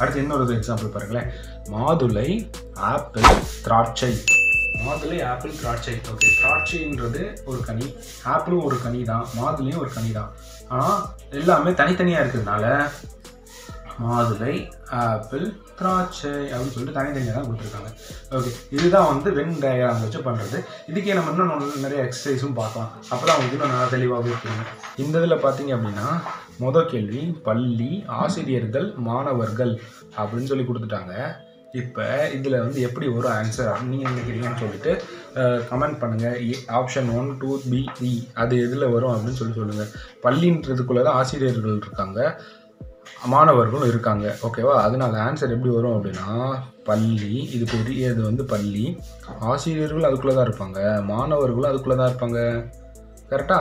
அடுத்து இன்னொரு எக்ஸாம்பிள் பாருங்களேன். மாதுளை, ஆப்பிள், திராட்சை. மாதுளை, ஆப்பிள், திராட்சை. ஓகே, திராட்சைன்றது ஒரு கனி, ஆப்பிளும் ஒரு கனி தான், மாதுளையும் ஒரு கனி தான். ஆனால் எல்லாமே தனித்தனியாக இருக்கிறதுனால மாதுளை, ஆப்பிள், திராட்சை அப்படின்னு சொல்லிட்டு தனித்தனியாக தான் கொடுத்துருக்காங்க. ஓகே, இதுதான் வந்து வென் டயக்ராம் வச்சு பண்ணுறது. இதுக்கே நம்ம இன்னும் நிறைய எக்ஸசைஸும் பார்க்கலாம். அப்போ தான் அவங்களுக்கு இன்னும் நல்லா தெளிவாகவே புரியும். இந்த இதில் பார்த்தீங்க அப்படின்னா மொதல் கேள்வி பள்ளி, ஆசிரியர்கள், மாணவர்கள் அப்படின்னு சொல்லி கொடுத்துட்டாங்க. இப்போ இதில் வந்து எப்படி வரும் ஆன்சர் அப்படின்னு நீங்கள் நினைக்கிறீங்கன்னு சொல்லிட்டு கமெண்ட் பண்ணுங்கள். ஆப்ஷன் 1, 2, B, C அது எதில் வரும் அப்படின்னு சொல்லுங்கள். பள்ளின்றதுக்குள்ளே தான் ஆசிரியர்கள் இருக்காங்க, மாணவர்களும் இருக்காங்க. ஓகேவா? அதனால ஆன்சர் எப்படி வரும் அப்படின்னா பள்ளி, இது பெரியது வந்து பள்ளி, ஆசிரியர்கள் அதுக்குள்ளே தான் இருப்பாங்க, மாணவர்களும் அதுக்குள்ளே தான் இருப்பாங்க. கரெக்டா?